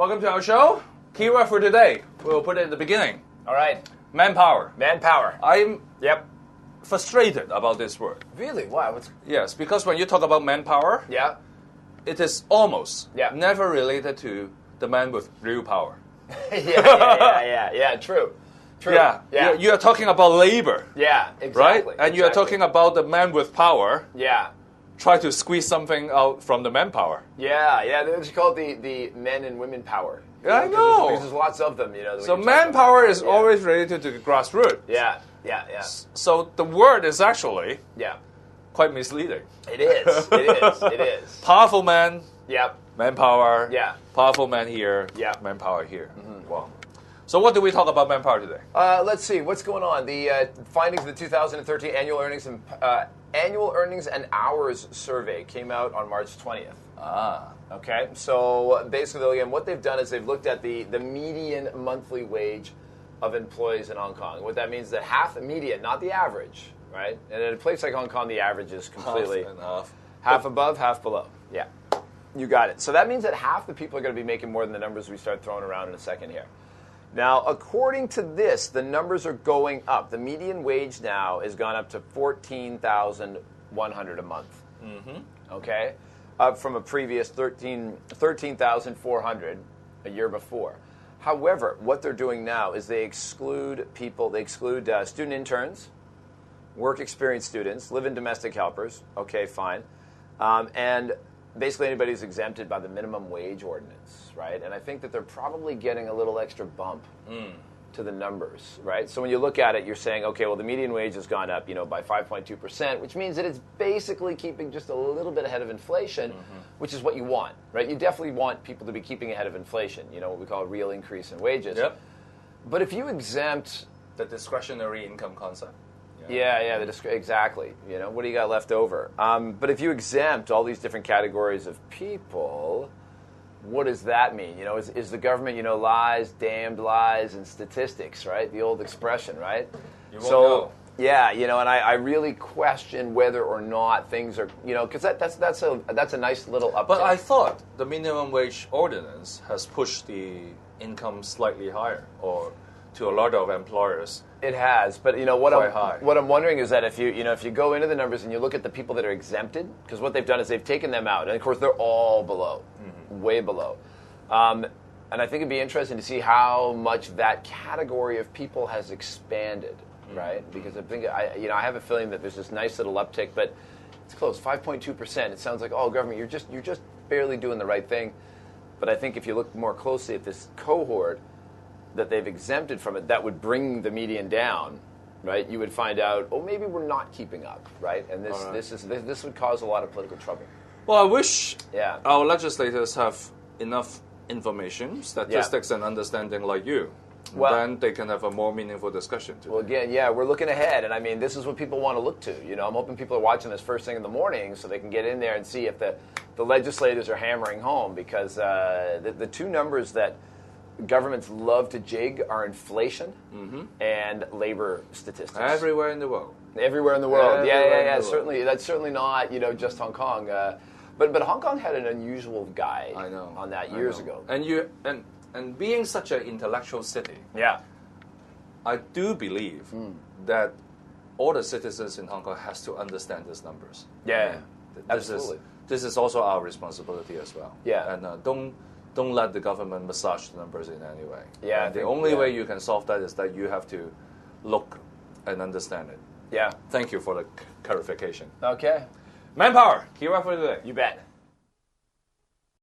Welcome to our show. Keyword for today. We'll put it in the beginning. All right. Manpower. Manpower. I'm Yep. frustrated about this word. Really? Why? Yes, because when you talk about manpower, Yeah. it is almost Yeah. never related to the man with real power. yeah. True. Yeah. You are talking about labor, Yeah, right? exactly. And you are talking about the man with power Yeah. try to squeeze something out from the manpower. Yeah. They just call it the men and women power. Yeah, I know. Because there's lots of them, So manpower is always related to the grassroots. Yeah. So the word is actually Yeah. quite misleading. It is. Powerful man, Yep. manpower. Yeah. Powerful man here, Yeah. manpower here. Wow. So what do we talk about manpower today? Let's see what's going on. The findings of the 2013 annual earnings and hours survey came out on March 20th. Okay, so basically, again, what they've done is they've looked at the median monthly wage of employees in Hong Kong. What that means is that half the median, not the average, right? And in a place like Hong Kong, the average is completely Half and half. half above, half below. Yeah, you got it. So that means that half the people are going to be making more than the numbers we start throwing around in a second here. Now, according to this, the numbers are going up. The median wage now has gone up to $14,100 a month. Okay, up from a previous $13,400 a year before. However, what they're doing now is they exclude people. They exclude student interns, work experience students, live-in domestic helpers. Okay, fine, and basically anybody who's exempted by the minimum wage ordinance, right? And I think that they're probably getting a little extra bump to the numbers, right? So when you look at it, you're saying, okay, well, the median wage has gone up, by 5.2%, which means that it's basically keeping just a little bit ahead of inflation, which is what you want, right? You definitely want people to be keeping ahead of inflation, what we call a real increase in wages. Yep. But if you exempt The discretionary income concept. exactly. What do you got left over? But if you exempt all these different categories of people, what does that mean? Is the government, lies, damned lies, and statistics, right? The old expression, right? You won't know. Yeah, and I really question whether or not things are, because that's a nice little uptick. But I thought the minimum wage ordinance has pushed the income slightly higher, or to a lot of employers. It has, but what Quite high. I'm wondering is that if you go into the numbers and you look at the people that are exempted, because what they've done is they've taken them out, and of course they're all below, way below, and I think it'd be interesting to see how much that category of people has expanded, right? Because I think I have a feeling that there's this nice little uptick, but it's close, 5.2%. It sounds like, oh, government, you're just barely doing the right thing, but I think if you look more closely at this cohort that they've exempted from it, that would bring the median down, right? You would find out, oh, maybe we're not keeping up, right? And this would cause a lot of political trouble. Well, I wish Yeah. our legislators have enough information, statistics, and understanding like you. Well- Then they can have a more meaningful discussion today. Well, again, we're looking ahead, and I mean, this is what people want to look to. I'm hoping people are watching this first thing in the morning so they can get in there and see if the legislators are hammering home, because the two numbers that governments love to jig are inflation and labor statistics. Everywhere in the world. Everywhere in the world. Everywhere in the world. Certainly, that's certainly not just Hong Kong. But Hong Kong had an unusual guide on that years ago. And being such an intellectual city, Yeah. I do believe that all the citizens in Hong Kong has to understand these numbers. Yeah. This Absolutely. This is also our responsibility as well. Yeah. And don't let the government massage the numbers in any way. Yeah, And the only way you can solve that is that you have to look and understand it. Yeah. Thank you for the clarification. Okay. Manpower, keyword for today. You bet.